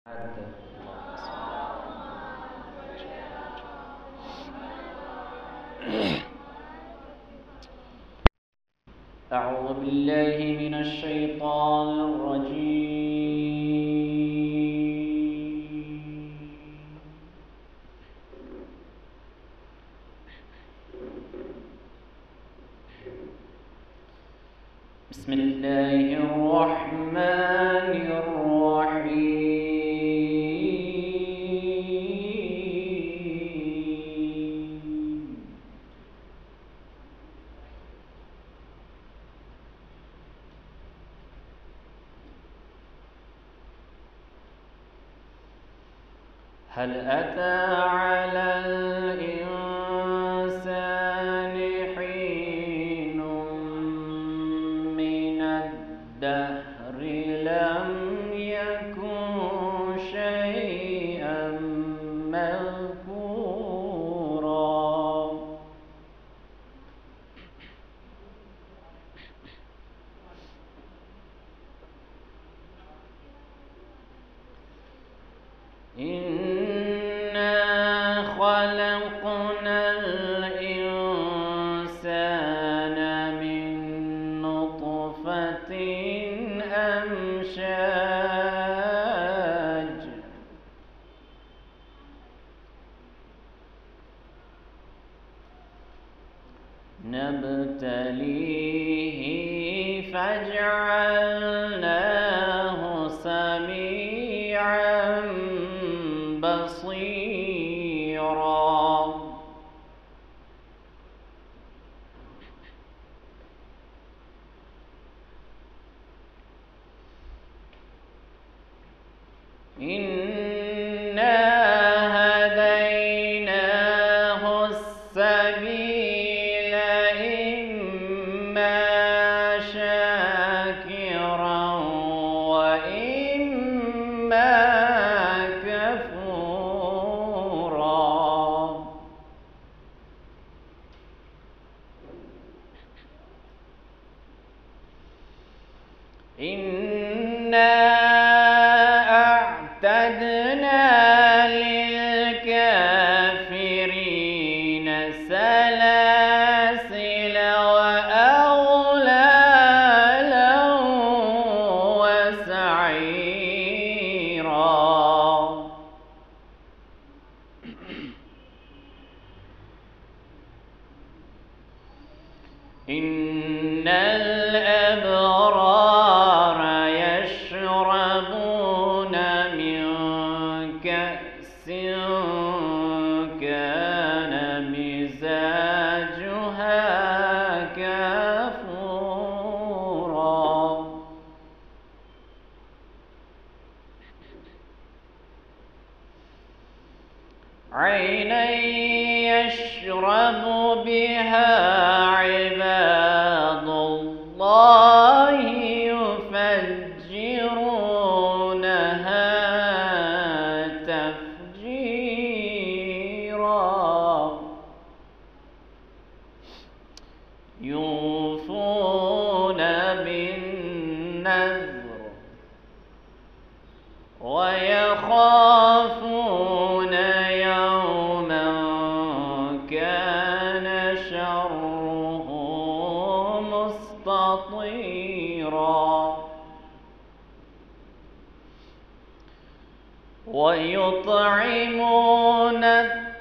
أعوذ بالله من الشيطان الرجيم. بسم الله الرحمن الرحيم. هل أتى على الإنسان حين من الدهر لم يكن شيئا مذكورا. خلقنا الإنسان من نطفة أمشاج نبتليه فجعلناه سميعا بصيرا. إنا هديناه السبيل إما شاكرا وإما كفورا. إنا أعتدنا للكافرين سلاسل وأغلالا وسعيرا. إن الأبرار يشربون من كأس كان مزاجها كافورا. عينا يشرب بها عباد الله يفجرونها تفجيرا. يوفون بالنذر ويخافون يوما كان شره مستطيرا. ويطعمون الطعام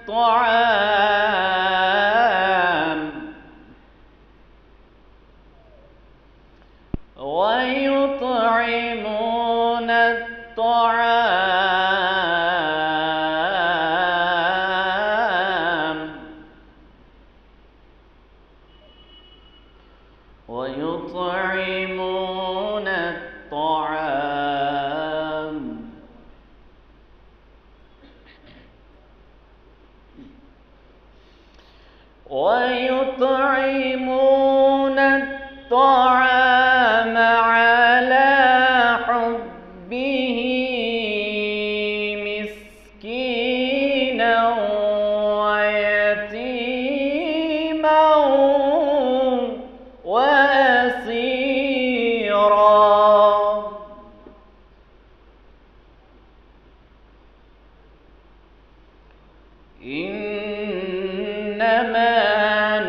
ويطعمون الطعام على حبه مسكينا ويتيما وأسيرا. إنما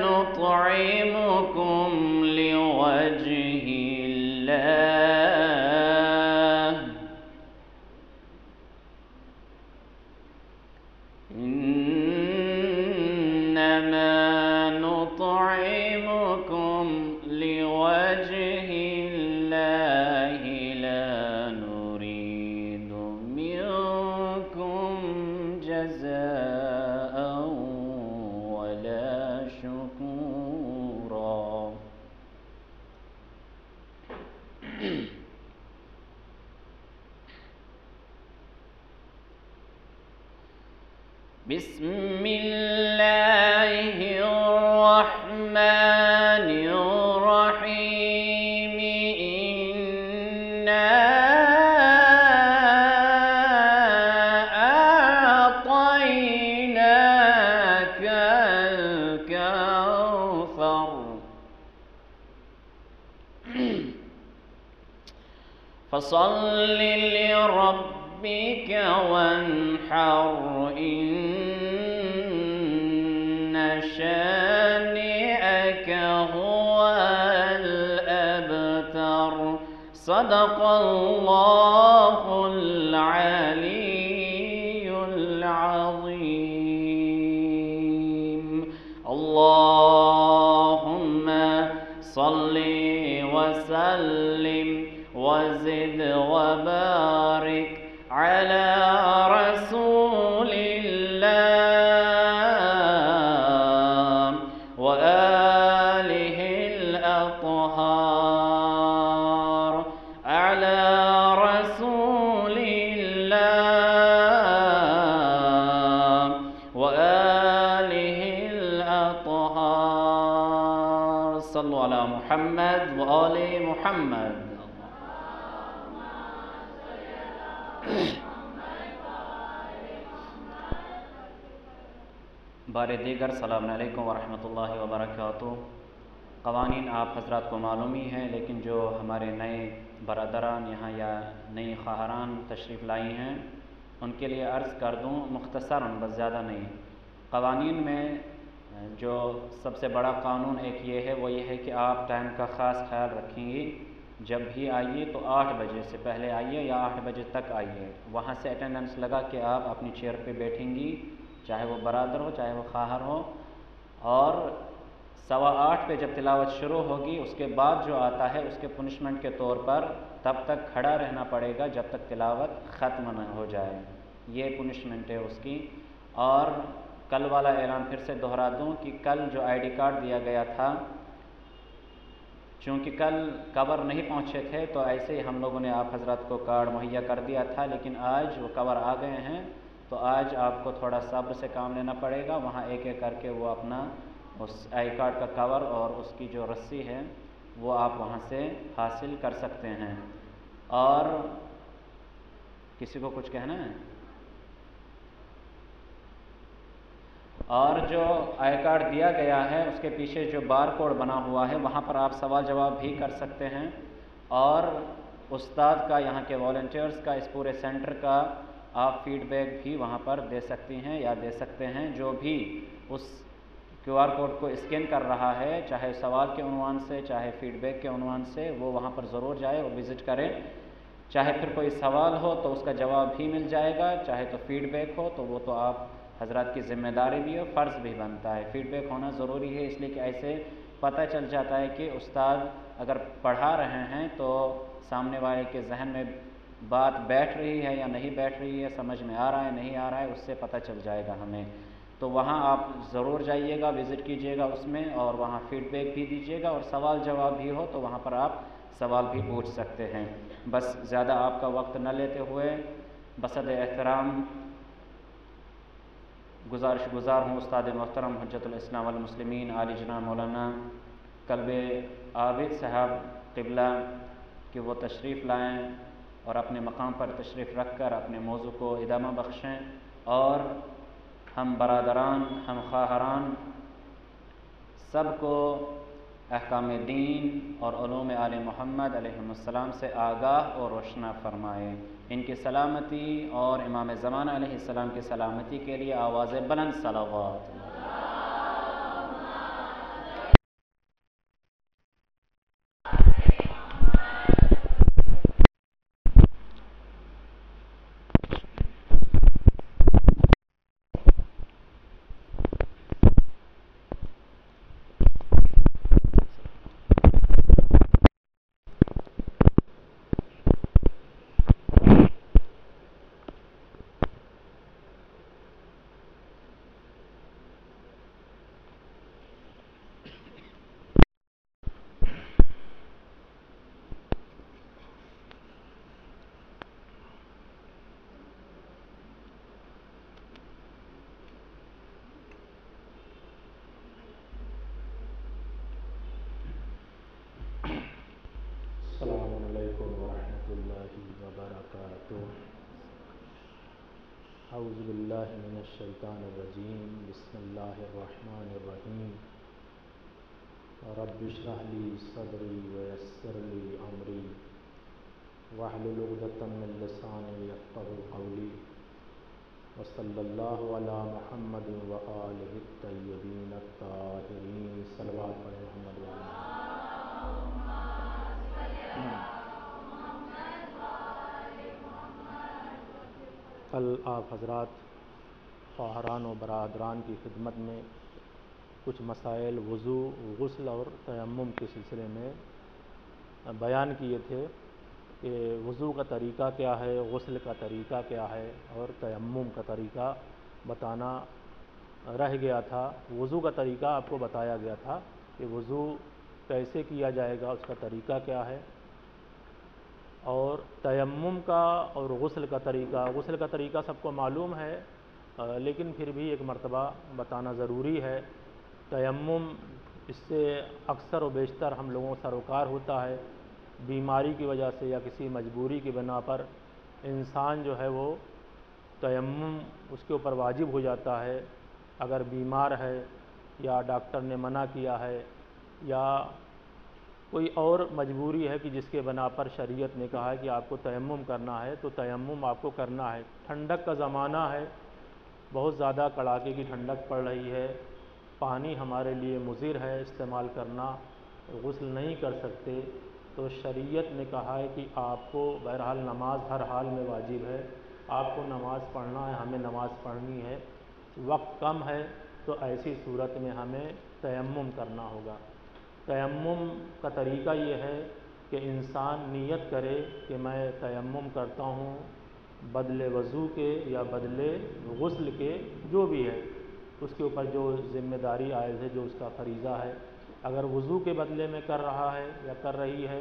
نطعمكم لوجه الله إنما نطعمكم لوجه الله لا نريد منكم جزاء ولا شكورا. بسم الله الرحمن الرحيم. إنا أعطيناك الكوثر فصل لربك وانحر إن شانئك هو الأبتر. صدق الله العلي العظيم. اللهم صل وسلم وزد وبارك على رسول الله وآله الأطهار. على رسول الله وآله الأطهار. صلوا على محمد وآل محمد. بار دیگر السلام علیکم ورحمۃ اللہ وبرکاتہ. قوانین آپ حضرات کو معلوم ہی ہیں، لیکن جو ہمارے نئے برادران یہاں یا نئی خواہران تشریف لائی ہیں ان کے لیے عرض کر دوں مختصراً، بس زیادہ نہیں. قوانین میں جو سب سے بڑا قانون ایک یہ ہے، وہ یہ ہے کہ آپ ٹائم کا خاص خیال رکھیں گی. جب بھی آئیے تو 8 بجے سے پہلے آئیے یا 8 بجے تک آئیے. وہاں سے اٹینڈنس لگا کے آپ اپنی چیئر پہ بیٹھیں گی، چاہے وہ برادر ہو چاہے وہ خواہر ہو. اور 7:15 پہ جب تلاوت شروع ہوگی اس کے بعد جو آتا ہے اس کے پنشمنٹ کے طور پر تب تک کھڑا رہنا پڑے گا جب تک تلاوت ختم نہ ہو جائے. یہ پنشمنٹ ہے اس کی. اور کل والا اعلان پھر سے دہرا دوں کہ کل جو آئی ڈی کارڈ دیا گیا تھا، چونکہ کل کور نہیں پہنچے تھے تو ایسے ہی ہم لوگوں نے آپ حضرات کو کارڈ مہیا کر دیا تھا، لیکن آج وہ کور آ گئے ہیں تو آج آپ کو تھوڑا صبر سے کام لینا پڑے گا. وہاں ایک ایک کر کے وہ اپنا اس آئی کارڈ کا کور اور اس کی جو رسی ہے وہ آپ وہاں سے حاصل کر سکتے ہیں. اور کسی کو کچھ کہنا ہے؟ اور جو آئی کارڈ دیا گیا ہے اس کے پیچھے جو بار کوڈ بنا ہوا ہے وہاں پر آپ سوال جواب بھی کر سکتے ہیں. اور استاد کا، یہاں کے والنٹیئرز کا، اس پورے سینٹر کا آپ فیڈ بیک بھی وہاں پر دے سکتی ہیں یا دے سکتے ہیں. جو بھی اس کیو آر کوڈ کو اسکین کر رہا ہے، چاہے سوال کے عنوان سے چاہے فیڈ بیک کے عنوان سے، وہ وہاں پر ضرور جائے اور وزٹ کرے. چاہے پھر کوئی سوال ہو تو اس کا جواب بھی مل جائے گا، چاہے تو فیڈ بیک ہو تو وہ تو آپ حضرات کی ذمہ داری بھی ہو، فرض بھی بنتا ہے. فیڈ بیک ہونا ضروری ہے، اس لیے کہ ایسے پتہ چل جاتا ہے کہ استاد اگر پڑھا رہے ہیں تو سامنے والے کے ذہن میں بات بیٹھ رہی ہے یا نہیں بیٹھ رہی ہے، سمجھ میں آ رہا ہے نہیں آ رہا ہے، اس سے پتہ چل جائے گا ہمیں. تو وہاں آپ ضرور جائیے گا، وزٹ کیجیے گا اس میں، اور وہاں فیڈ بیک بھی دیجیے گا. اور سوال جواب بھی ہو تو وہاں پر آپ سوال بھی پوچھ سکتے ہیں. بس زیادہ آپ کا وقت نہ لیتے ہوئے بصد احترام گزار ہوں استاد محترم حجت الاسلام والمسلمین عالی جناب مولانا قلب عابد صاحب قبلہ کہ وہ تشریف لائیں اور اپنے مقام پر تشریف رکھ کر اپنے موضوع کو ادامہ بخشیں. اور ہم برادران، ہم خواہران سب کو احکام دین اور علوم آل محمد علیہ السلام سے آگاہ اور روشنا فرمائے. ان کی سلامتی اور امام زمانہ علیہ السلام کی سلامتی کے لیے آواز بلند صلوات۔ السلام علیکم ورحمۃ اللہ وبرکاتہ۔ اعوذ باللہ من الشیطان الرجیم، بسم اللہ الرحمن الرحیم۔ رب اشرح لی صدری ویسر لی امری واحلل عقدۃ من لسانی یفقہوا قولی، وصلی اللہ علی محمد وآلہ الطیبین الطاہرین۔ صلوات پڑھیں محمد وآلہ۔ کل آپ حضرات خواہران و برادران کی خدمت میں کچھ مسائل وضو، غسل اور تیمم کے سلسلے میں بیان کیے تھے کہ وضو کا طریقہ کیا ہے، غسل کا طریقہ کیا ہے اور تیمم کا طریقہ بتانا رہ گیا تھا۔ وضو کا طریقہ آپ کو بتایا گیا تھا کہ وضو کیسے کیا جائے گا، اس کا طریقہ کیا ہے، اور تیمم کا اور غسل کا طریقہ سب کو معلوم ہے، لیکن پھر بھی ایک مرتبہ بتانا ضروری ہے۔ تیمم اس سے اکثر و بیشتر ہم لوگوں کو سروکار ہوتا ہے، بیماری کی وجہ سے یا کسی مجبوری کی بنا پر انسان جو ہے وہ تیمم اس کے اوپر واجب ہو جاتا ہے۔ اگر بیمار ہے یا ڈاکٹر نے منع کیا ہے یا کوئی اور مجبوری ہے کہ جس کے بنا پر شریعت نے کہا ہے کہ آپ کو تیمم کرنا ہے، تو تیمم آپ کو کرنا ہے۔ ٹھنڈک کا زمانہ ہے، بہت زیادہ کڑاکے کی ٹھنڈک پڑ رہی ہے، پانی ہمارے لیے مضر ہے استعمال کرنا، غسل نہیں کر سکتے، تو شریعت نے کہا ہے کہ آپ کو بہرحال نماز ہر حال میں واجب ہے، آپ کو نماز پڑھنا ہے، ہمیں نماز پڑھنی ہے، وقت کم ہے، تو ایسی صورت میں ہمیں تیمم کرنا ہوگا۔ تیمم کا طریقہ یہ ہے کہ انسان نیت کرے کہ میں تیمم کرتا ہوں بدلے وضو کے یا بدلے غسل کے، جو بھی ہے اس کے اوپر جو ذمہ داری عائد ہے، جو اس کا فریضہ ہے۔ اگر وضو کے بدلے میں کر رہا ہے یا کر رہی ہے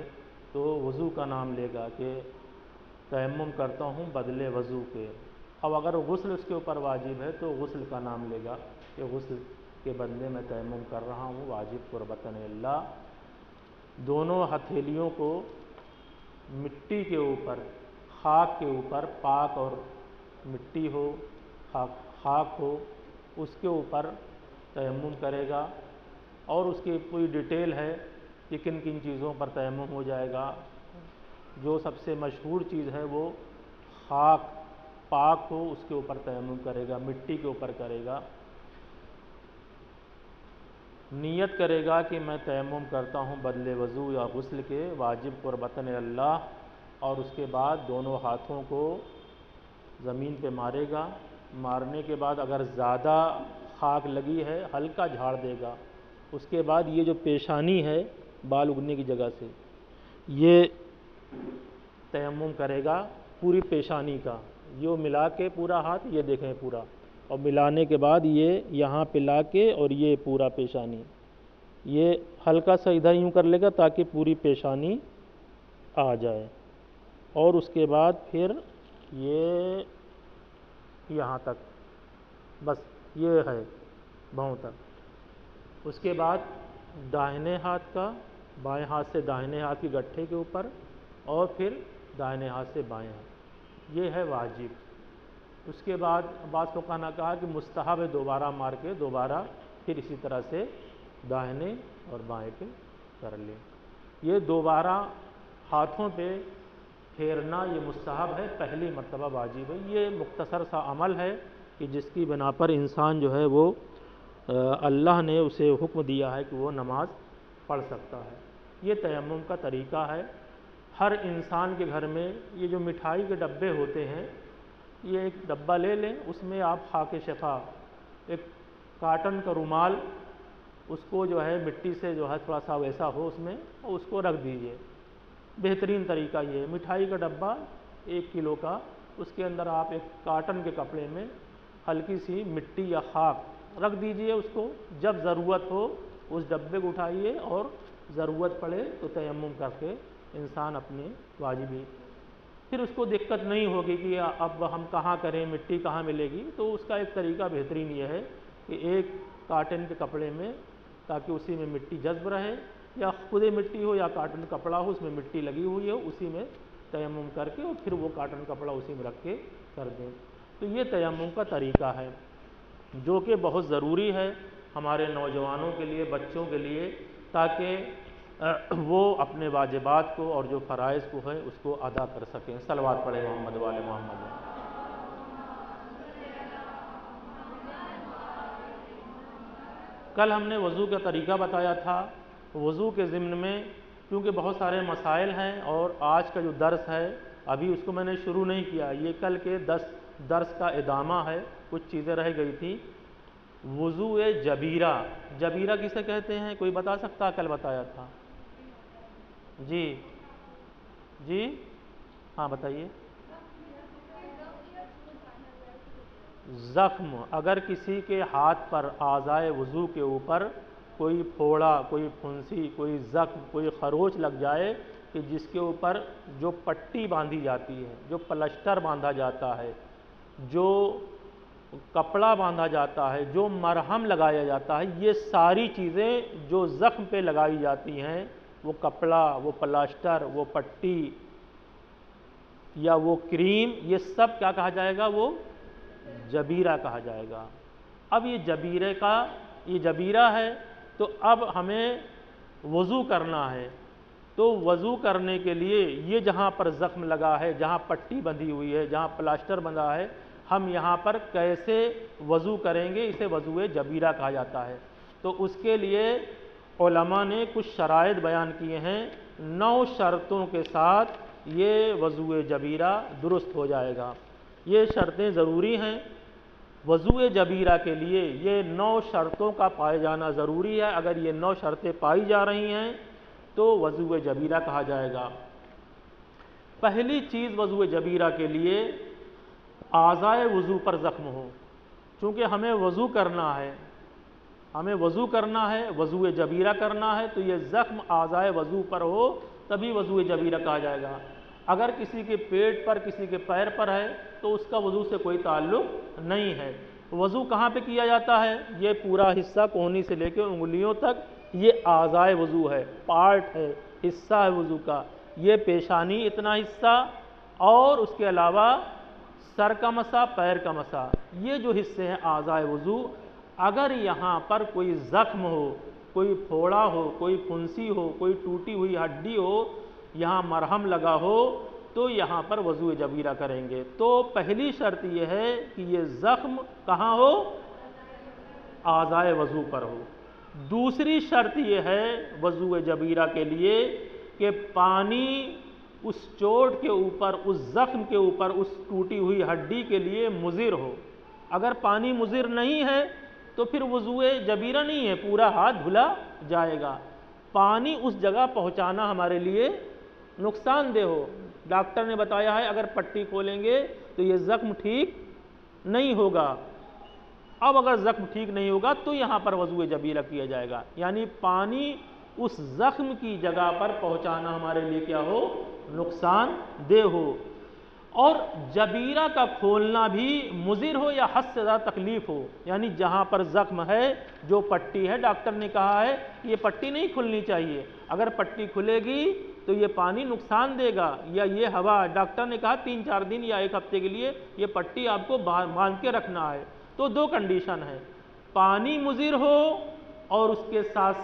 تو وضو کا نام لے گا کہ تیمم کرتا ہوں بدلے وضو کے، اب اگر غسل اس کے اوپر واجب ہے تو غسل کا نام لے گا کہ غسل کے بدلے میں تیمم کر رہا ہوں واجب قربتاً اللہ۔ دونوں ہتھیلیوں کو مٹی کے اوپر، خاک کے اوپر، پاک اور مٹی ہو، خاک ہو، اس کے اوپر تیمم کرے گا، اور اس کی پوری ڈیٹیل ہے کہ کن کن چیزوں پر تیمم ہو جائے گا۔ جو سب سے مشہور چیز ہے وہ خاک، پاک ہو اس کے اوپر تیمم کرے گا، مٹی کے اوپر کرے گا، نیت کرے گا کہ میں تیمم کرتا ہوں بدلے وضو یا غسل کے واجب قربتاً اللہ، اور اس کے بعد دونوں ہاتھوں کو زمین پہ مارے گا، مارنے کے بعد اگر زیادہ خاک لگی ہے ہلکا جھاڑ دے گا، اس کے بعد یہ جو پیشانی ہے بال اگنے کی جگہ سے، یہ تیمم کرے گا پوری پیشانی کا، یہ ملا کے پورا ہاتھ، یہ دیکھیں پورا، اور ملانے کے بعد یہ یہاں پہ لا کے اور یہ پورا پیشانی، یہ ہلکا سا ادھر یوں کر لے گا تاکہ پوری پیشانی آ جائے، اور اس کے بعد پھر یہ یہاں تک، بس یہ ہے بھاؤں تک۔ اس کے بعد داہنے ہاتھ کا، بائیں ہاتھ سے داہنے ہاتھ کی گٹھے کے اوپر، اور پھر داہنے ہاتھ سے بائیں ہاتھ، یہ ہے واجب۔ اس کے بعد بعض فقہاء نے کہا کہ مستحب ہے دوبارہ مار کے دوبارہ پھر اسی طرح سے داہنے اور بائیں پہ کر لیں۔ یہ دوبارہ ہاتھوں پہ پھیرنا یہ مستحب ہے، پہلی مرتبہ واجب ہے۔ یہ مختصر سا عمل ہے کہ جس کی بنا پر انسان جو ہے وہ اللہ نے اسے حکم دیا ہے کہ وہ نماز پڑھ سکتا ہے۔ یہ تیمم کا طریقہ ہے۔ ہر انسان کے گھر میں یہ جو مٹھائی کے ڈبے ہوتے ہیں، یہ ایک ڈبہ لے لیں، اس میں آپ خاک شفا، ایک کاٹن کا رومال، اس کو جو ہے مٹی سے جو ہے تھوڑا سا ویسا ہو اس میں، اور اس کو رکھ دیجئے۔ بہترین طریقہ یہ ہے۔ مٹھائی کا ڈبہ 1 کلو کا، اس کے اندر آپ ایک کاٹن کے کپڑے میں ہلکی سی مٹی یا خاک رکھ دیجئے، اس کو جب ضرورت ہو اس ڈبے کو اٹھائیے، اور ضرورت پڑے تو تیمم کر کے انسان اپنے واجبی، پھر اس کو دقت نہیں ہوگی کہ اب ہم کہاں کریں، مٹی کہاں ملے گی۔ تو اس کا ایک طریقہ بہترین یہ ہے کہ ایک کاٹن کے کپڑے میں، تاکہ اسی میں مٹی جذب رہے، یا خود مٹی ہو یا کاٹن کپڑا ہو اس میں مٹی لگی ہوئی ہو، اسی میں تیمم کر کے اور پھر وہ کاٹن کپڑا اسی میں رکھ کے کر دیں۔ تو یہ تیمم کا طریقہ ہے جو کہ بہت ضروری ہے ہمارے نوجوانوں کے لیے، بچوں کے لیے، تاکہ وہ اپنے واجبات کو اور جو فرائض کو ہے اس کو ادا کر سکیں۔ صلوات پڑھیں محمد والے محمد۔ کل ہم نے وضو کا طریقہ بتایا تھا۔ وضو کے ضمن میں کیونکہ بہت سارے مسائل ہیں اور آج کا جو درس ہے ابھی اس کو میں نے شروع نہیں کیا، یہ کل کے درس کا ادامہ ہے، کچھ چیزیں رہ گئی تھیں۔ وضو جبیرہ، جبیرہ کسے کہتے ہیں؟ کوئی بتا سکتا؟ کل بتایا تھا جی جی ہاں بتائیے۔ زخم، اگر کسی کے ہاتھ پر اعضائے وضو کے اوپر کوئی پھوڑا، کوئی پھنسی، کوئی زخم، کوئی خروچ لگ جائے کہ جس کے اوپر جو پٹی باندھی جاتی ہے، جو پلسٹر باندھا جاتا ہے، جو کپڑا باندھا جاتا ہے، جو مرہم لگایا جاتا ہے، یہ ساری چیزیں جو زخم پہ لگائی جاتی ہیں، وہ کپڑا، وہ پلاسٹر، وہ پٹی یا وہ کریم، یہ سب کیا کہا جائے گا؟ وہ جبیرہ کہا جائے گا۔ اب یہ جبیرہ ہے، تو اب ہمیں وضو کرنا ہے۔ تو وضو کرنے کے لیے یہ جہاں پر زخم لگا ہے، جہاں پٹی بندھی ہوئی ہے، جہاں پلاسٹر بندھا ہے، ہم یہاں پر کیسے وضو کریں گے؟ اسے وضو جبیرہ کہا جاتا ہے۔ تو اس کے لیے علماء نے کچھ شرائط بیان کیے ہیں، 9 شرطوں کے ساتھ یہ وضو جبیرہ درست ہو جائے گا۔ یہ شرطیں ضروری ہیں وضو جبیرہ کے لیے، یہ 9 شرطوں کا پائے جانا ضروری ہے۔ اگر یہ 9 شرطیں پائی جا رہی ہیں تو وضو جبیرہ کہا جائے گا۔ پہلی چیز وضو جبیرہ کے لیے اعضائے وضو پر زخم ہو، چونکہ ہمیں وضو کرنا ہے، وضو جبیرہ کرنا ہے، تو یہ زخم اعضائے وضو پر ہو تبھی وضو جبیرہ کہا جائے گا۔ اگر کسی کے پیٹ پر، کسی کے پیر پر ہے تو اس کا وضو سے کوئی تعلق نہیں ہے۔ وضو کہاں پہ کیا جاتا ہے؟ یہ پورا حصہ کونی سے لے کے انگلیوں تک یہ اعضائے وضو ہے، پارٹ ہے، حصہ ہے وضو کا۔ یہ پیشانی اتنا حصہ، اور اس کے علاوہ سر کا مسا، پیر کا مسا، یہ جو حصے ہیں اعضائے وضو، اگر یہاں پر کوئی زخم ہو، کوئی پھوڑا ہو، کوئی پھنسی ہو، کوئی ٹوٹی ہوئی ہڈی ہو، یہاں مرہم لگا ہو، تو یہاں پر وضو جبیرہ کریں گے۔ تو پہلی شرط یہ ہے کہ یہ زخم کہاں ہو؟ اعضائے وضو پر ہو۔ دوسری شرط یہ ہے وضو جبیرہ کے لیے کہ پانی اس چوٹ کے اوپر، اس زخم کے اوپر، اس ٹوٹی ہوئی ہڈی کے لیے مضر ہو۔ اگر پانی مضر نہیں ہے تو پھر وضو جبیرہ نہیں ہے، پورا ہاتھ دھلا جائے گا۔ پانی اس جگہ پہنچانا ہمارے لیے نقصان دہ ہو۔ ڈاکٹر نے بتایا ہے اگر پٹی کھولیں گے تو یہ زخم ٹھیک نہیں ہوگا۔ اب اگر زخم ٹھیک نہیں ہوگا تو یہاں پر وضو جبیرہ کیا جائے گا، یعنی پانی اس زخم کی جگہ پر پہنچانا ہمارے لیے کیا ہو؟ نقصان دہ ہو۔ اور جبیرہ کا کھولنا بھی مضر ہو یا حد سے زیادہ تکلیف ہو، یعنی جہاں پر زخم ہے، جو پٹی ہے، ڈاکٹر نے کہا ہے یہ پٹی نہیں کھلنی چاہیے، اگر پٹی کھلے گی تو یہ پانی نقصان دے گا، یا یہ ہوا، ڈاکٹر نے کہا 3-4 دن یا 1 ہفتے کے لیے یہ پٹی آپ کو باندھ کے رکھنا ہے۔ تو 2 کنڈیشن ہے، پانی مضر ہو اور اس کے ساتھ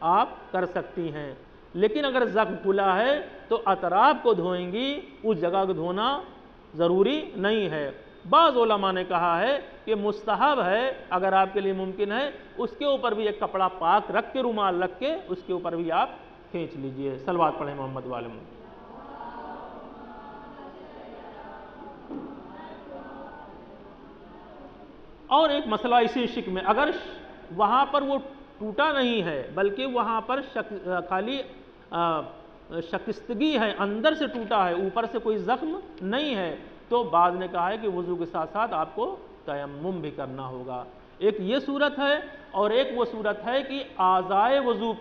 آپ کر سکتی ہیں۔ لیکن اگر زخم کھلا ہے تو اطراف کو دھوئیں گی، اس جگہ کو دھونا ضروری نہیں ہے۔ بعض علماء نے کہا ہے کہ مستحب ہے، اگر آپ کے لیے ممکن ہے اس کے اوپر بھی ایک کپڑا پاک رکھ کے، رومال رکھ کے اس کے اوپر بھی آپ کھینچ لیجئے۔ صلوات پڑھیں محمد والے محمد۔ اور ایک مسئلہ اسی شک میں، اگر وہاں پر وہ ٹوٹا نہیں ہے بلکہ وہاں پر خالی شکستگی ہے، اندر سے ٹوٹا ہے، اوپر سے کوئی زخم نہیں ہے، تو بعض نے کہا ہے کہ وضو کے ساتھ ساتھ آپ کو تیمم بھی کرنا ہوگا۔ ایک یہ صورت ہے، اور ایک وہ صورت ہے کہ اعضائے وضو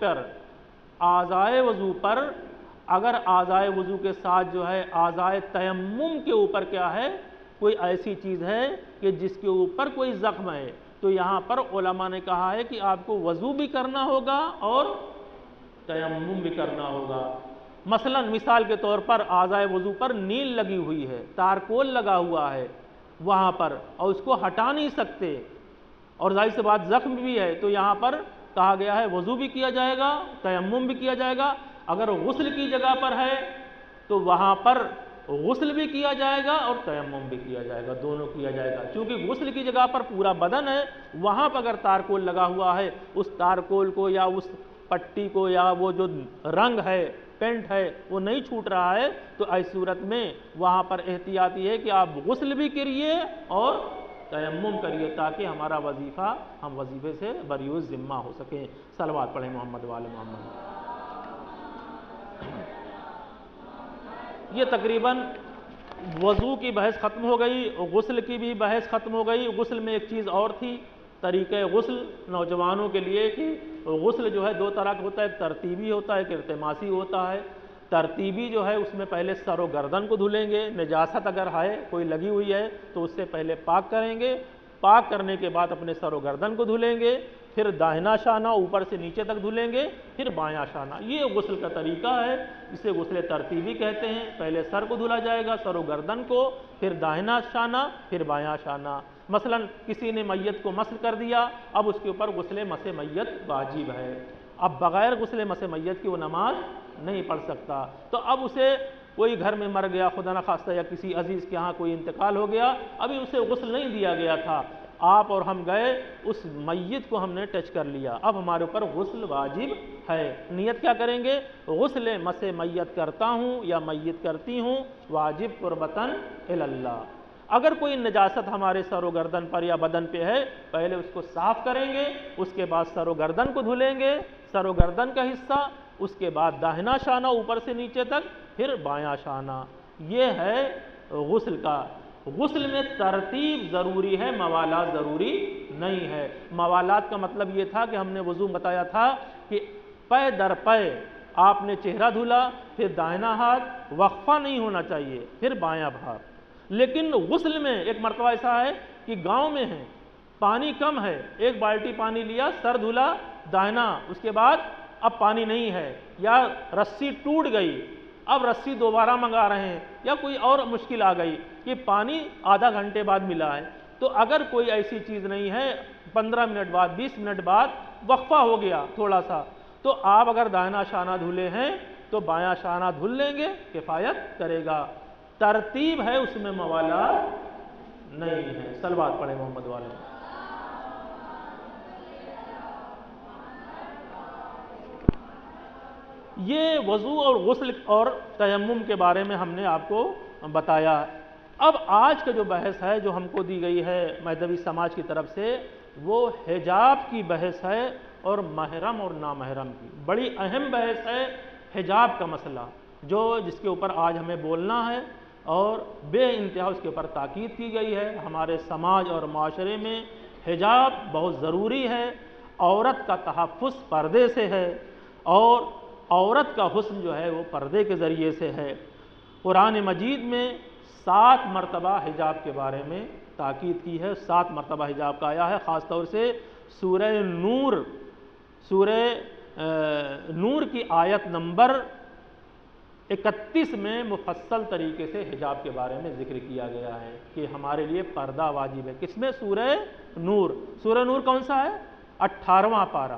پر اگر اعضائے وضو کے ساتھ جو ہے اعضائے تیمم کے اوپر کیا ہے، کوئی ایسی چیز ہے کہ جس کے اوپر کوئی زخم ہے، تو یہاں پر علماء نے کہا ہے کہ آپ کو وضو بھی کرنا ہوگا اور تیمم بھی کرنا ہوگا۔ مثلا مثال کے طور پر اعضائے وضو پر نیل لگی ہوئی ہے، تارکول لگا ہوا ہے وہاں پر، اور اس کو ہٹا نہیں سکتے، اور ظاہر سی بات زخم بھی ہے، تو یہاں پر کہا گیا ہے وضو بھی کیا جائے گا، تیمم بھی کیا جائے گا۔ اگر غسل کی جگہ پر ہے تو وہاں پر غسل بھی کیا جائے گا اور تیمم بھی کیا جائے گا، دونوں کیا جائے گا، کیونکہ غسل کی جگہ پر پورا بدن ہے، وہاں پر اگر تارکول لگا ہوا ہے، اس تارکول کو یا اس پٹی کو یا وہ جو رنگ ہے، پینٹ ہے، وہ نہیں چھوٹ رہا ہے، تو ایسی صورت میں وہاں پر احتیاط یہ ہے کہ آپ غسل بھی کریے اور تیمم کریے، تاکہ ہمارا وظیفہ ہم وظیفے سے بریء ذمہ ہو سکیں۔ صلوات پڑھیں محمد وآل محمد۔ یہ تقریباً وضو کی بحث ختم ہو گئی، غسل کی بھی بحث ختم ہو گئی۔ غسل میں ایک چیز اور تھی، طریقہ غسل نوجوانوں کے لیے، کہ غسل جو ہے دو طرح کا ہوتا ہے، ایک ترتیبی ہوتا ہے، ایک التماسی ہوتا ہے۔ ترتیبی جو ہے اس میں پہلے سر و گردن کو دھلیں گے، نجاست اگر ہے کوئی لگی ہوئی ہے تو اس سے پہلے پاک کریں گے، پاک کرنے کے بعد اپنے سر و گردن کو دھلیں گے، پھر داہنا شانہ اوپر سے نیچے تک دھلیں گے، پھر بایاں شانہ۔ یہ غسل کا طریقہ ہے، اسے غسل ترتیبی کہتے ہیں۔ پہلے سر کو دھلا جائے گا، سر و گردن کو، پھر داہنا شانہ، پھر بایاں شانہ۔ مثلا کسی نے میت کو مسح کر دیا، اب اس کے اوپر غسل مسح میت واجب ہے، اب بغیر غسل مسح میت کی وہ نماز نہیں پڑھ سکتا۔ تو اب اسے کوئی گھر میں مر گیا خدا نخواستہ، یا کسی عزیز کے ہاں کوئی انتقال ہو گیا، ابھی اسے غسل نہیں دیا گیا تھا، آپ اور ہم گئے، اس میت کو ہم نے ٹچ کر لیا، اب ہمارے اوپر غسل واجب ہے۔ نیت کیا کریں گے؟ غسل مسح میت کرتا ہوں یا میت کرتی ہوں، واجب قربتاً الی اللہ۔ اگر کوئی نجاست ہمارے سر و گردن پر یا بدن پہ ہے، پہلے اس کو صاف کریں گے، اس کے بعد سر و گردن کو دھلیں گے، سر و گردن کا حصہ، اس کے بعد داہنا شانہ اوپر سے نیچے تک، پھر بایاں شانہ۔ یہ ہے غسل کا۔ غسل میں ترتیب ضروری ہے، موالات ضروری نہیں ہے۔ موالات کا مطلب یہ تھا کہ ہم نے وضو بتایا تھا کہ پے در پے آپ نے چہرہ دھلا، پھر داہنا ہاتھ، وقفہ نہیں ہونا چاہیے، پھر بایاں ہاتھ۔ لیکن غسل میں ایک مرتبہ ایسا ہے کہ گاؤں میں ہے، پانی کم ہے، ایک بالٹی پانی لیا، سر دھلا، داہنا، اس کے بعد اب پانی نہیں ہے، یا رسی ٹوٹ گئی، اب رسی دوبارہ منگا رہے ہیں، یا کوئی اور مشکل آ گئی کہ پانی آدھا گھنٹے بعد ملا ہے، تو اگر کوئی ایسی چیز نہیں ہے، 15 منٹ بعد، 20 منٹ بعد وقفہ ہو گیا تھوڑا سا، تو آپ اگر داہنا شانہ دھلے ہیں تو بایاں شانہ دھل لیں گے، کفایت کرے گا۔ ترتیب ہے، اس میں موالات نہیں ہے۔ صلوات پڑھیں محمد والے۔ یہ وضو اور غسل اور تیمم کے بارے میں ہم نے آپ کو بتایا۔ اب آج کا جو بحث ہے جو ہم کو دی گئی ہے مذہبی سماج کی طرف سے، وہ حجاب کی بحث ہے، اور محرم اور نامحرم کی بڑی اہم بحث ہے۔ حجاب کا مسئلہ جس کے اوپر آج ہمیں بولنا ہے، اور بے انتہا اس کے اوپر تاکید کی گئی ہے۔ ہمارے سماج اور معاشرے میں حجاب بہت ضروری ہے۔ عورت کا تحفظ پردے سے ہے، اور عورت کا حسن جو ہے وہ پردے کے ذریعے سے ہے۔ قرآن مجید میں 7 مرتبہ حجاب کے بارے میں تاکید کی ہے، 7 مرتبہ حجاب کا آیا ہے، خاص طور سے سورہ نور کی آیت نمبر 31 میں مفصل طریقے سے حجاب کے بارے میں ذکر کیا گیا ہے کہ ہمارے لیے پردہ واجب ہے۔ کس میں؟ سورہ نور۔ سورہ نور کون سا ہے؟ 18واں پارہ۔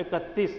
31।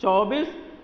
24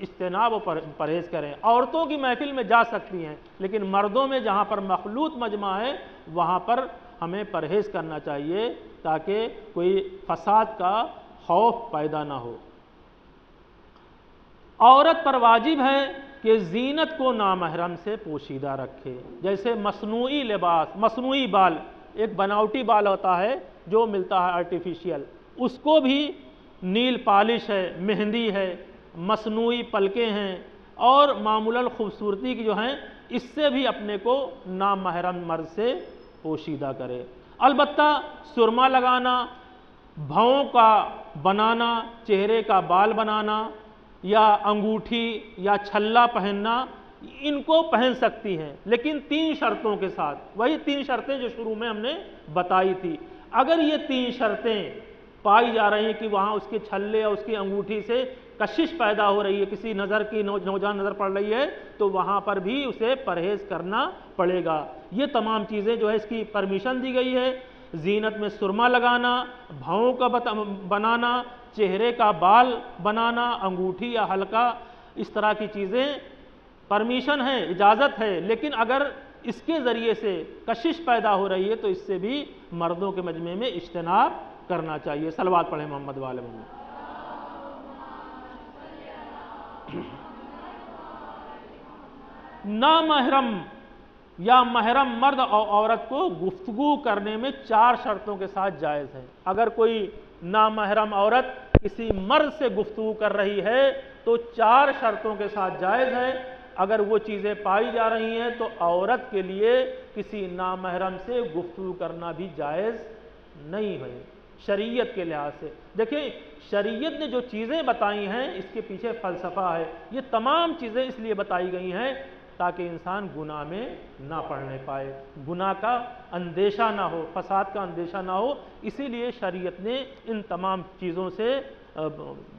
اجتناب و پرہیز کریں۔ عورتوں کی محفل میں جا سکتی ہیں، لیکن مردوں میں جہاں پر مخلوط مجمع ہے وہاں پر ہمیں پرہیز کرنا چاہیے تاکہ کوئی فساد کا خوف پیدا نہ ہو۔ عورت پر واجب ہے کہ زینت کو نامحرم سے پوشیدہ رکھے، جیسے مصنوعی لباس، مصنوعی بال، ایک بناوٹی بال ہوتا ہے جو ملتا ہے آرٹیفیشیل، اس کو بھی نیل پالش ہے، مہندی ہے، مصنوعی پلکیں ہیں اور معمولاً خوبصورتی کی جو ہیں، اس سے بھی اپنے کو نامحرم مرد سے پوشیدہ کرے۔ البتہ سرما لگانا، بھووں کا بنانا، چہرے کا بال بنانا یا انگوٹھی یا چھلا پہننا، ان کو پہن سکتی ہیں، لیکن 3 شرطوں کے ساتھ، وہی 3 شرطیں جو شروع میں ہم نے بتائی تھی۔ اگر یہ 3 شرطیں پائی جا رہی ہیں کہ وہاں اس کے چھلے اور اس کی انگوٹھی سے کشش پیدا ہو رہی ہے، کسی نظر کی نوجوان نظر پڑ رہی ہے، تو وہاں پر بھی اسے پرہیز کرنا پڑے گا۔ یہ تمام چیزیں جو ہے اس کی پرمیشن دی گئی ہے۔ زینت میں سرما لگانا، بھووں کا بنانا، چہرے کا بال بنانا، انگوٹھی یا حلقہ، اس طرح کی چیزیں پرمیشن ہے، اجازت ہے، لیکن اگر اس کے ذریعے سے کشش پیدا ہو رہی ہے تو اس سے بھی مردوں کے مجمع میں اجتناب کرنا چاہیے۔ صلوات پڑھیں محمد وآل محمد۔ نامحرم یا محرم مرد اور عورت کو گفتگو کرنے میں 4 شرطوں کے ساتھ جائز ہے۔ اگر کوئی نامحرم عورت کسی مرد سے گفتگو کر رہی ہے تو 4 شرطوں کے ساتھ جائز ہے۔ اگر وہ چیزیں پائی جا رہی ہیں تو عورت کے لیے کسی نامحرم سے گفتگو کرنا بھی جائز نہیں ہے شریعت کے لحاظ سے۔ دیکھیں شریعت نے جو چیزیں بتائی ہیں اس کے پیچھے فلسفہ ہے۔ یہ تمام چیزیں اس لیے بتائی گئی ہیں تاکہ انسان گناہ میں نہ پڑنے پائے، گناہ کا اندیشہ نہ ہو، فساد کا اندیشہ نہ ہو، اسی لیے شریعت نے ان تمام چیزوں سے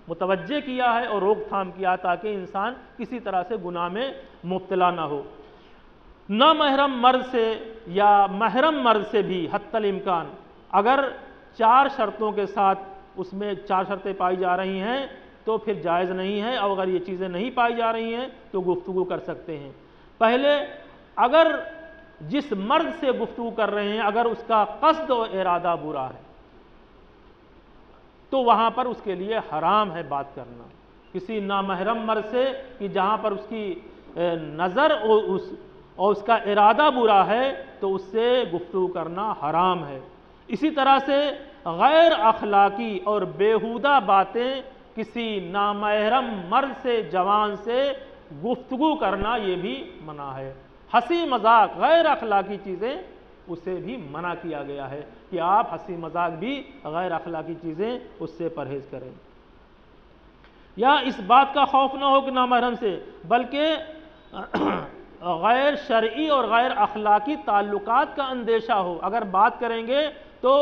متوجہ کیا ہے اور روک تھام کیا تاکہ انسان کسی طرح سے گناہ میں مبتلا نہ ہو۔ نامحرم مرد سے یا محرم مرد سے بھی حتی الامکان اگر 4 شرطوں کے ساتھ اس میں 4 شرطیں پائی جا رہی ہیں تو پھر جائز نہیں ہے، اور اگر یہ چیزیں نہیں پائی جا رہی ہیں تو گفتگو کر سکتے ہیں۔ پہلے اگر جس مرد سے گفتگو کر رہے ہیں اگر اس کا قصد و ارادہ برا ہے تو وہاں پر اس کے لیے حرام ہے بات کرنا کسی نامحرم مرد سے، کہ جہاں پر اس کی نظر اور اس کا ارادہ برا ہے تو اس سے گفتگو کرنا حرام ہے۔ اسی طرح سے غیر اخلاقی اور بیہودہ باتیں کسی نامحرم مرد سے، جوان سے گفتگو کرنا یہ بھی منع ہے۔ ہنسی مذاق، غیر اخلاقی چیزیں اسے بھی منع کیا گیا ہے کہ آپ ہنسی مذاق بھی غیر اخلاقی چیزیں اس سے پرہیز کریں۔ یا اس بات کا خوف نہ ہو کہ نامحرم سے، بلکہ غیر شرعی اور غیر اخلاقی تعلقات کا اندیشہ ہو۔ اگر بات کریں گے تو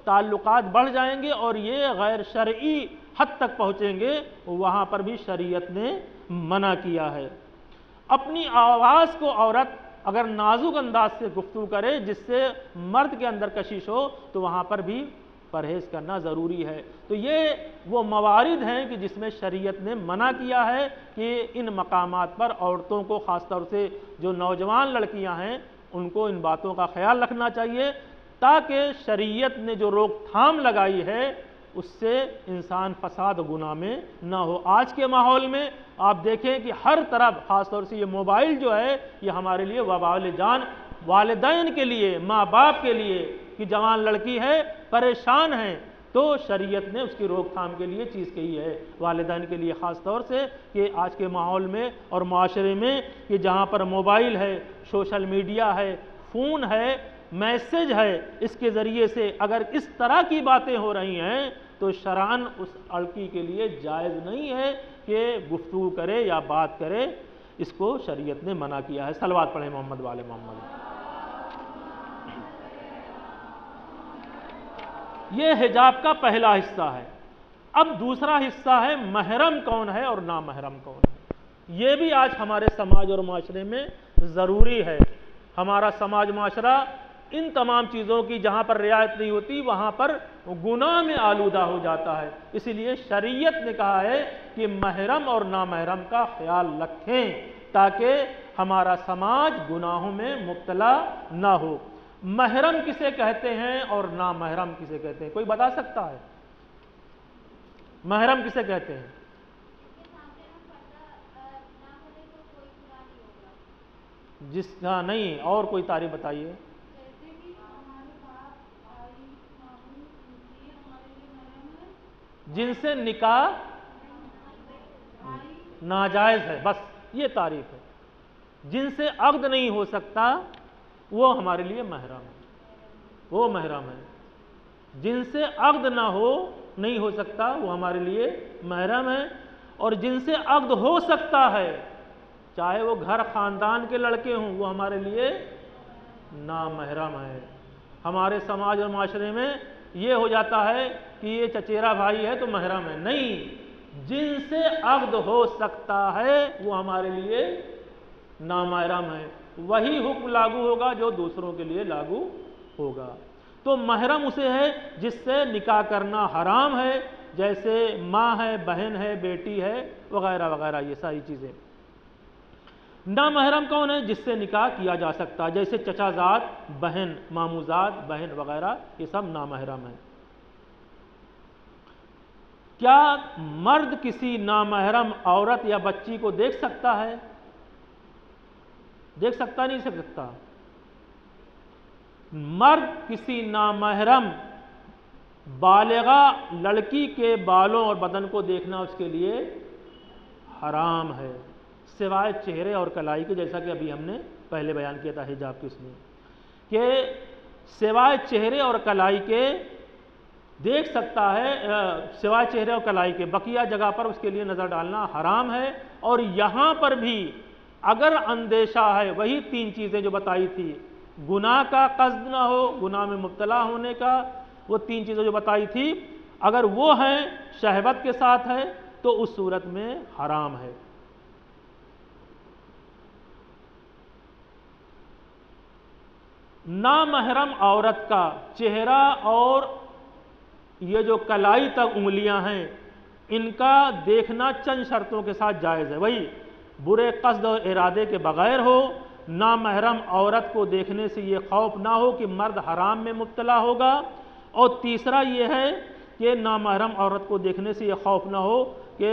تعلقات بڑھ جائیں گے اور یہ غیر شرعی حد تک پہنچیں گے، وہاں پر بھی شریعت نے منع کیا ہے۔ اپنی آواز کو عورت اگر نازک انداز سے گفتگو کرے جس سے مرد کے اندر کشش ہو تو وہاں پر بھی پرہیز کرنا ضروری ہے۔ تو یہ وہ موارد ہیں کہ جس میں شریعت نے منع کیا ہے کہ ان مقامات پر عورتوں کو، خاص طور سے جو نوجوان لڑکیاں ہیں، ان کو ان باتوں کا خیال رکھنا چاہیے تاکہ شریعت نے جو روک تھام لگائی ہے اس سے انسان فساد و گناہ میں نہ ہو۔ آج کے ماحول میں آپ دیکھیں کہ ہر طرف، خاص طور سے یہ موبائل جو ہے یہ ہمارے لیے وبال جان، والدین کے لیے، ماں باپ کے لیے، کہ جوان لڑکی ہے پریشان ہیں تو شریعت نے اس کی روک تھام کے لیے چیز کہی ہے، والدین کے لیے خاص طور سے، کہ آج کے ماحول میں اور معاشرے میں کہ جہاں پر موبائل ہے، سوشل میڈیا ہے، فون ہے، میسج ہے، اس کے ذریعے سے اگر اس طرح کی باتیں ہو رہی ہیں تو شرعاً اس لڑکی کے لیے جائز نہیں ہے کہ گفتگو کرے یا بات کرے، اس کو شریعت نے منع کیا ہے۔ صلوات پڑھیں محمد وآل محمد۔ یہ حجاب کا پہلا حصہ ہے۔ اب دوسرا حصہ ہے محرم کون ہے اور نامحرم کون ہے۔ یہ بھی آج ہمارے سماج اور معاشرے میں ضروری ہے۔ ہمارا سماج معاشرہ ان تمام چیزوں کی جہاں پر رعایت نہیں ہوتی وہاں پر گناہ میں آلودہ ہو جاتا ہے۔ اس لیے شریعت نے کہا ہے کہ محرم اور نامحرم کا خیال رکھیں تاکہ ہمارا سماج گناہوں میں مبتلا نہ ہو۔ محرم کسے کہتے ہیں اور نامحرم کسے کہتے ہیں؟ کوئی بتا سکتا ہے؟ محرم کسے کہتے ہیں؟ جس کا نہیں، اور کوئی تعریف بتائیے۔ جن سے نکاح ناجائز ہے، بس یہ تعریف ہے۔ جن سے عقد نہیں ہو سکتا وہ ہمارے لیے محرم ہے، وہ محرم ہے۔ جن سے عقد نہیں ہو سکتا وہ ہمارے لیے محرم ہے، اور جن سے عقد ہو سکتا ہے چاہے وہ گھر خاندان کے لڑکے ہوں وہ ہمارے لیے نامحرم ہے۔ ہمارے سماج اور معاشرے میں یہ ہو جاتا ہے کہ یہ چچیرا بھائی ہے تو محرم ہے، نہیں، جن سے عقد ہو سکتا ہے وہ ہمارے لیے نامحرم ہے۔ وہی حکم لاگو ہوگا جو دوسروں کے لیے لاگو ہوگا۔ تو محرم اسے ہے جس سے نکاح کرنا حرام ہے، جیسے ماں ہے، بہن ہے، بیٹی ہے، وغیرہ وغیرہ، یہ ساری چیزیں۔ نامحرم کون ہے؟ جس سے نکاح کیا جا سکتا، جیسے چچا زاد بہن، ماموں زاد بہن وغیرہ، یہ سب نامحرم ہیں۔ کیا مرد کسی نامحرم عورت یا بچی کو دیکھ سکتا ہے؟ دیکھ سکتا نہیں سکتا؟ مرد کسی نامحرم بالغہ لڑکی کے بالوں اور بدن کو دیکھنا اس کے لیے حرام ہے، سوائے چہرے اور کلائی کے، جیسا کہ ابھی ہم نے پہلے بیان کیا تھا حجاب کی اس میں، کہ سوائے چہرے اور کلائی کے دیکھ سکتا ہے، سوائے چہرے اور کلائی کے بقیہ جگہ پر اس کے لیے نظر ڈالنا حرام ہے۔ اور یہاں پر بھی اگر اندیشہ ہے، وہی تین چیزیں جو بتائی تھی، گناہ کا قصد نہ ہو، گناہ میں مبتلا ہونے کا، وہ تین چیزیں جو بتائی تھی اگر وہ ہیں، شہوت کے ساتھ ہے، تو اس صورت میں حرام ہے۔ نامحرم عورت کا چہرہ اور یہ جو کلائی تک انگلیاں ہیں ان کا دیکھنا چند شرطوں کے ساتھ جائز ہے، وہی برے قصد اور ارادے کے بغیر ہو، نامحرم عورت کو دیکھنے سے یہ خوف نہ ہو کہ مرد حرام میں مبتلا ہوگا، اور تیسرا یہ ہے کہ نامحرم عورت کو دیکھنے سے یہ خوف نہ ہو کہ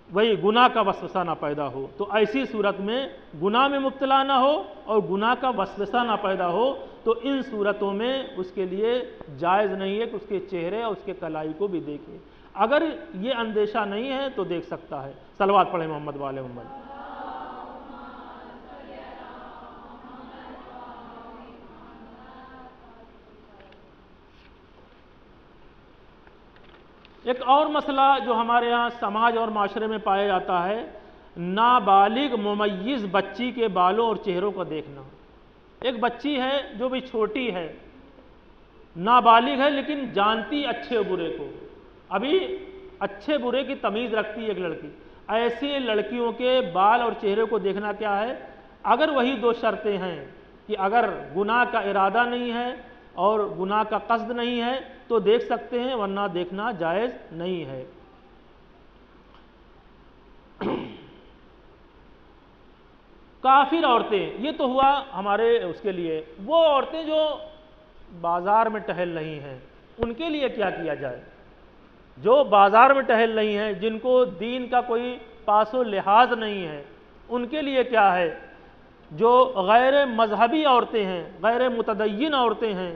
وہی گناہ کا وسوسہ نہ پیدا ہو۔ تو ایسی صورت میں گناہ میں مبتلا نہ ہو اور گناہ کا وسوسہ نہ پیدا ہو، تو ان صورتوں میں اس کے لیے جائز نہیں ہے کہ اس کے چہرے اور اس کے کلائی کو بھی دیکھے۔ اگر یہ اندیشہ نہیں ہے تو دیکھ سکتا ہے۔ صلوات پڑھیں محمد وآل محمد۔ ایک اور مسئلہ جو ہمارے ہاں سماج اور معاشرے میں پایا جاتا ہے، نابالغ ممیز بچی کے بالوں اور چہروں کو دیکھنا۔ ایک بچی ہے جو بھی چھوٹی ہے، نابالغ ہے لیکن جانتی اچھے برے کو، ابھی اچھے برے کی تمیز رکھتی ہے ایک لڑکی، ایسی لڑکیوں کے بال اور چہرے کو دیکھنا کیا ہے؟ اگر وہی دو شرطیں ہیں کہ اگر گناہ کا ارادہ نہیں ہے اور گناہ کا قصد نہیں ہے تو دیکھ سکتے ہیں، ورنہ دیکھنا جائز نہیں ہے۔ کافر عورتیں، یہ تو ہوا ہمارے اس کے لیے، وہ عورتیں جو بازار میں ٹہل رہی ہیں ان کے لیے کیا کیا جائے؟ جو بازار میں ٹہل رہی ہیں، جن کو دین کا کوئی پاس و لحاظ نہیں ہے، ان کے لیے کیا ہے؟ جو غیر مذہبی عورتیں ہیں، غیر متدین عورتیں ہیں،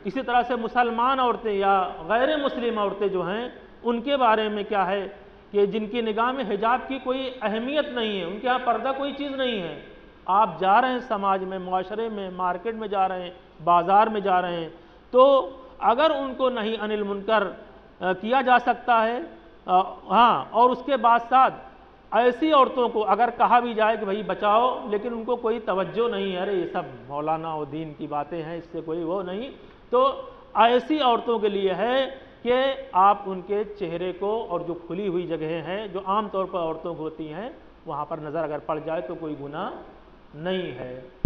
اسی طرح سے مسلمان عورتیں یا غیر مسلم عورتیں جو ہیں، ان کے بارے میں کیا ہے کہ جن کی نگاہ میں حجاب کی کوئی اہمیت نہیں ہے، ان کے ہاں پردہ کوئی چیز نہیں ہے، آپ جا رہے ہیں سماج میں، معاشرے میں، مارکیٹ میں جا رہے ہیں، بازار میں جا رہے ہیں، تو اگر ان کو نہیں عن المنکر کیا جا سکتا ہے، ہاں، اور اس کے بعد ساتھ ایسی عورتوں کو اگر کہا بھی جائے کہ بھئی بچاؤ، لیکن ان کو کوئی توجہ نہیں ہے، ارے یہ سب مولانا و دین کی باتیں ہیں، اس سے کوئی وہ نہیں، تو ایسی عورتوں کے لیے ہے کہ آپ ان کے چہرے کو، اور جو کھلی ہوئی جگہیں ہیں جو عام طور پر عورتوں کو ہوتی ہیں، وہاں پر نظر اگر پڑ جائے تو کوئی گناہ نہیں ہے۔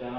4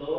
2,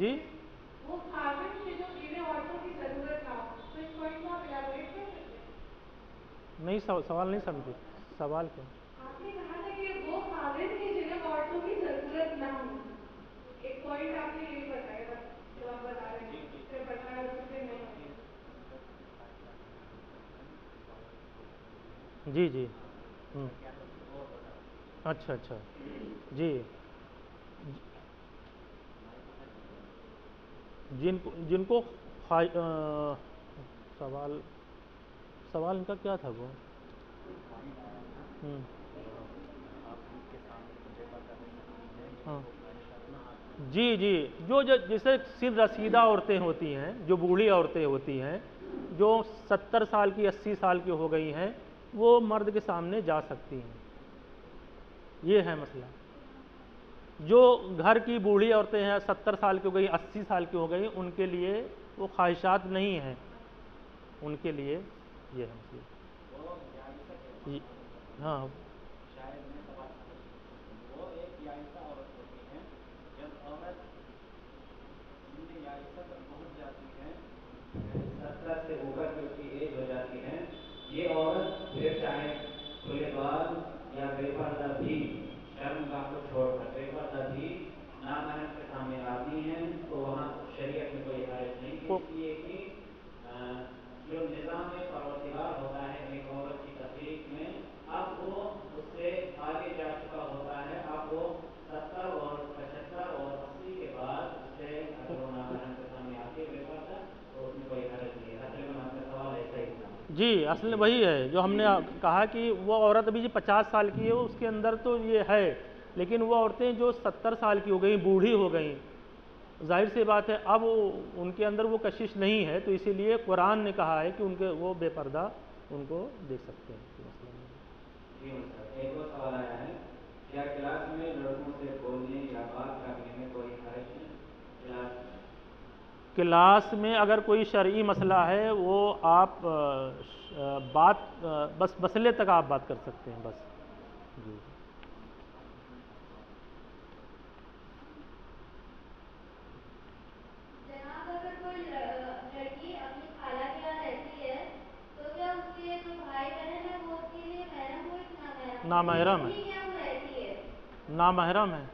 جی وہ خاوند سے جو جنہیں عورتوں کی ضرورت نہ ہو، تو اس پوائنٹ کو آپ الیبوریٹ کر سکتے ہیں؟ نہیں، سوال نہیں سمجھے، سوال کیا؟ آپ نے کہا تھا کہ وہ خاوند کے جنہیں عورتوں کی ضرورت نہ ہو، ایک پوائنٹ آپ نے یہی بتایا تھا جو آپ بتا رہے ہیں، اس سے بتایا اس سے نہیں ہے۔ جی جی اچھا اچھا جی، جن کو سوال ان کا کیا تھا وہ؟ ہاں جی جی، جو جیسے صرف رسیدہ عورتیں ہوتی ہیں، جو بوڑھی عورتیں ہوتی ہیں، جو 70 سال کی 80 سال کی ہو گئی ہیں، وہ مرد کے سامنے جا سکتی ہیں، یہ ہے مسئلہ۔ جو گھر کی بوڑھی عورتیں ہیں، 70 سال کی ہو گئی، 80 سال کی ہو گئی، ان کے لیے وہ خواہشات نہیں ہیں، ان کے لیے یہ ہے مسئلہ۔ ہاں وہ ایک یائسہ عورت ہوتی ہے، جب عورت یائسہ پر پہنچ جاتی ہے، 70 سے اوپر کی اس کی ایج ہو جاتی ہے، یہ عورت پھر چاہے کھلے بال یا بے پردہ بھی، شرمگاہ کو چھوڑ کر بے پردہ بھی نامحرم کے سامنے آتی ہیں، تو وہاں شریعت میں کوئی حرج نہیں، اس لیے کہ جو نظام پروردگار ہوتا ہے ایک عورت کی تخلیق میں، اب وہ اس سے آگے جا چکا ہوتا ہے، اب وہ 70 اور 75 اور 80 کے بعد اس سے اگر وہ نامحرم کے سامنے آتی ہے بے پردہ، تو اس میں کوئی حرج نہیں ہے۔ اصل میں آپ کا سوال ایسا ہی تھا۔ جی، اصل وہی ہے جو ہم نے کہا کہ وہ عورت ابھی 50 سال کی ہے، اس کے اندر تو یہ ہے، لیکن وہ عورتیں جو 70 سال کی ہو گئیں، بوڑھی ہو گئیں، ظاہر سی بات ہے اب ان کے اندر وہ کشش نہیں ہے، تو اسی لیے قرآن نے کہا ہے کہ ان کے وہ بے پردہ ان کو دیکھ سکتے ہیں۔ جی ایک اور سوال آیا ہے، کیا کلاس میں لڑکوں سے بولنے یا بات کرنے میں کوئی حرج ہے؟ کلاس میں اگر کوئی شرعی مسئلہ ہے وہ آپ بات بس مسئلے تک آپ بات کر سکتے ہیں، بس۔ جی جناب اگر کوئی لڑکی اپنی خالہ کے یہاں رہتی ہے تو کیا اس کے جو بھائی بہن ہے وہ اس کے لیے محرم ہو یا نامحرم ہے، کیا وہ رہتی ہے؟ نامحرم ہے،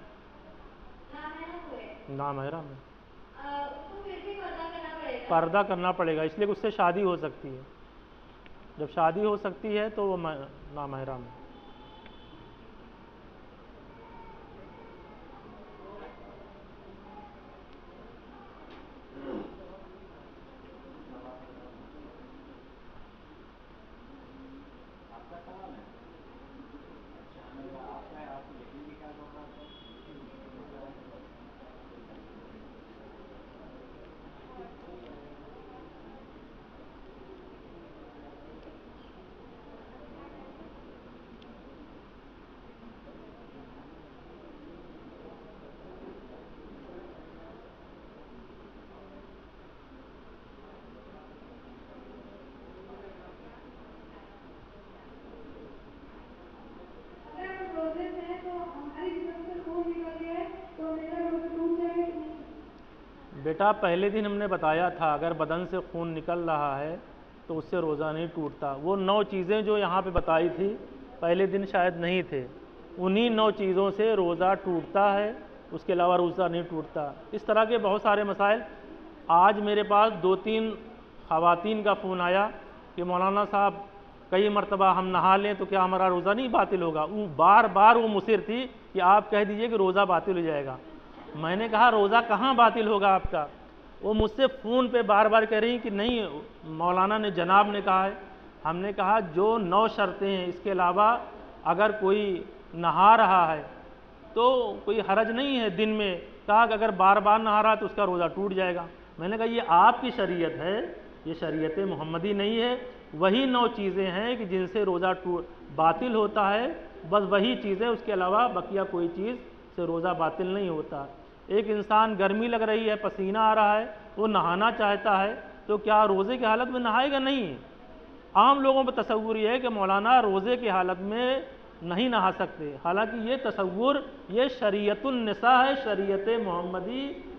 نامحرم ہوئے نامحرم ہے، اس کو پھر بھی پردہ کرنا پڑے گا؟ پردہ کرنا پڑے گا، اس لیے کہ اس سے شادی ہو سکتی ہے، جب شادی ہو سکتی ہے تو وہ نامحرم ہے۔ بیٹا پہلے دن ہم نے بتایا تھا اگر بدن سے خون نکل رہا ہے تو اس سے روزہ نہیں ٹوٹتا۔ وہ 9 چیزیں جو یہاں پہ بتائی تھی پہلے دن شاید نہیں تھے، انہی 9 چیزوں سے روزہ ٹوٹتا ہے، اس کے علاوہ روزہ نہیں ٹوٹتا۔ اس طرح کے بہت سارے مسائل۔ آج میرے پاس 2-3 خواتین کا فون آیا کہ مولانا صاحب کئی مرتبہ ہم نہا لیں تو کیا ہمارا روزہ نہیں باطل ہوگا؟ وہ بار بار وہ مصر تھی کہ آپ کہہ دیجئے کہ روزہ باطل ہو جائے گا۔ میں نے کہا روزہ کہاں باطل ہوگا آپ کا؟ وہ مجھ سے فون پہ بار بار کہہ رہی ہیں کہ نہیں مولانا نے جناب نے کہا ہے۔ ہم نے کہا جو 9 شرطیں ہیں اس کے علاوہ اگر کوئی نہا رہا ہے تو کوئی حرج نہیں ہے دن میں، کہا کہ اگر بار بار نہا رہا ہے تو اس کا روزہ ٹوٹ جائے گا۔ میں نے کہا یہ آپ کی شریعت ہے، یہ شریعت محمدی نہیں ہے۔ وہی 9 چیزیں ہیں کہ جن سے روزہ باطل ہوتا ہے، بس وہی چیزیں، اس کے علاوہ بقیہ کوئی چیز سے روزہ باطل نہیں ہوتا۔ ایک انسان گرمی لگ رہی ہے، پسینہ آ رہا ہے، وہ نہانا چاہتا ہے تو کیا روزے کی حالت میں نہائے گا؟ نہیں۔ عام لوگوں پہ تصور یہ ہے کہ مولانا روزے کی حالت میں نہیں نہا سکتے، حالانکہ یہ تصور یہ شریعت النساء ہے، شریعت محمدی